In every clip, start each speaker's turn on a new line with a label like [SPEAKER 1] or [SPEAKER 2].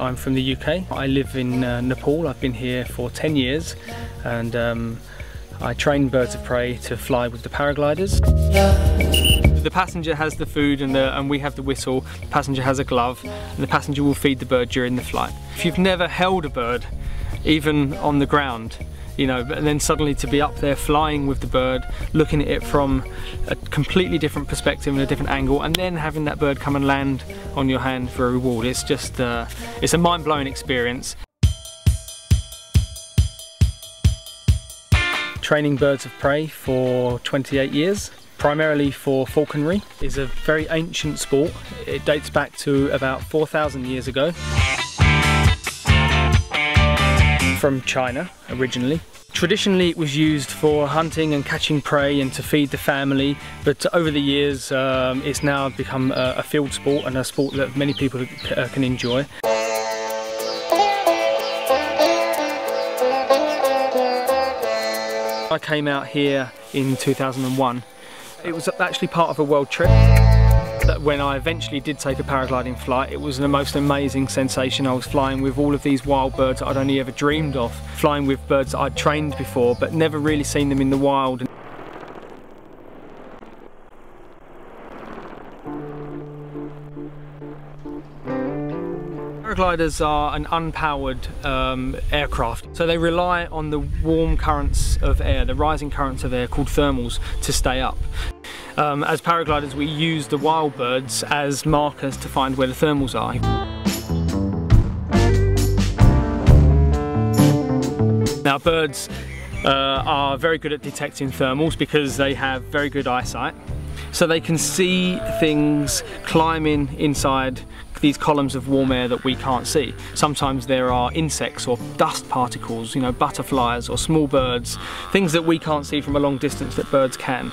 [SPEAKER 1] I'm from the UK. I live in Nepal. I've been here for 10 years and I train birds of prey to fly with the paragliders. The passenger has the food and we have the whistle. The passenger has a glove and the passenger will feed the bird during the flight. If you've never held a bird, even on the ground, you know, and then suddenly to be up there flying with the bird, looking at it from a completely different perspective and a different angle, and then having that bird come and land on your hand for a reward, it's just, it's a mind-blowing experience. Training birds of prey for 28 years, primarily for falconry. It's a very ancient sport. It dates back to about 4,000 years ago. From China originally. Traditionally it was used for hunting and catching prey and to feed the family, but over the years it's now become a field sport and a sport that many people can enjoy. I came out here in 2001. It was actually part of a world trip. When I eventually did take a paragliding flight, it was the most amazing sensation. I was flying with all of these wild birds that I'd only ever dreamed of. Flying with birds that I'd trained before, but never really seen them in the wild. Paragliders are an unpowered aircraft, so they rely on the warm currents of air, the rising currents of air called thermals, to stay up. As paragliders, we use the wild birds as markers to find where the thermals are. Now, birds are very good at detecting thermals because they have very good eyesight, so they can see things climbing inside these columns of warm air that we can't see. Sometimes there are insects or dust particles, you know, butterflies or small birds, things that we can't see from a long distance that birds can.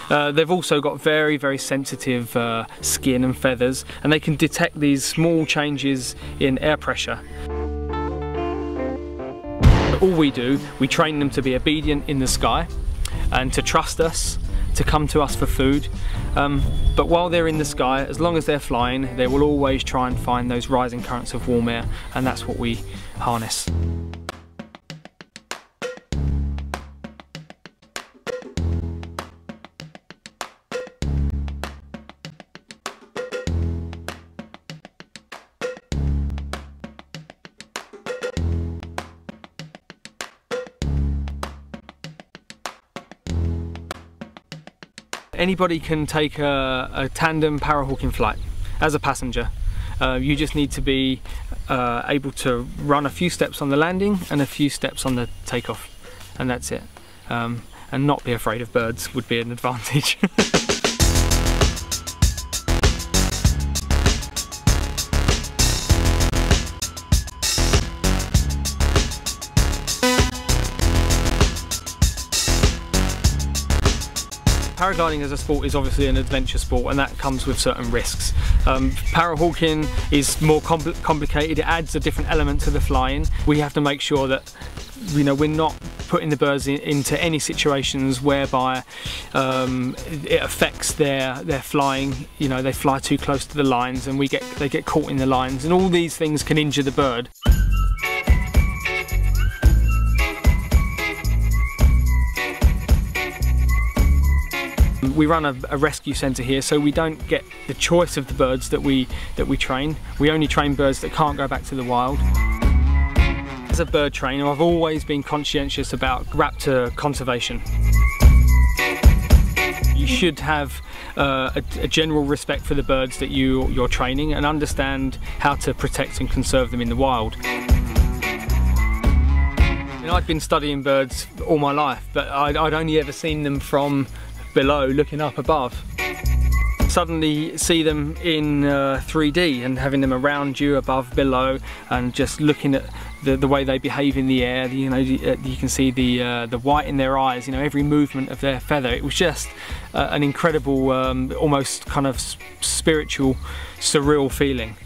[SPEAKER 1] They've also got very, very sensitive skin and feathers, and they can detect these small changes in air pressure. All we do, we train them to be obedient in the sky and to trust us, to come to us for food. But while they're in the sky, as long as they're flying, they will always try and find those rising currents of warm air, and that's what we harness. Anybody can take a tandem parahawking flight as a passenger. You just need to be able to run a few steps on the landing and a few steps on the takeoff, and that's it. And not be afraid of birds would be an advantage. Paragliding as a sport is obviously an adventure sport, and that comes with certain risks. Parahawking is more complicated. It adds a different element to the flying. We have to make sure that, you know, we're not putting the birds into any situations whereby it affects their flying. You know, they fly too close to the lines and they get caught in the lines, and all these things can injure the bird. We run a rescue centre here, so we don't get the choice of the birds that we train. We only train birds that can't go back to the wild. As a bird trainer, I've always been conscientious about raptor conservation. You should have a general respect for the birds that you're training and understand how to protect and conserve them in the wild. And I'd been studying birds all my life, but I'd only ever seen them from below, looking up above. Suddenly see them in 3D and having them around you, above, below, and just looking at the way they behave in the air. You know, you can see the white in their eyes, you know, every movement of their feather. It was just an incredible, almost kind of spiritual, surreal feeling.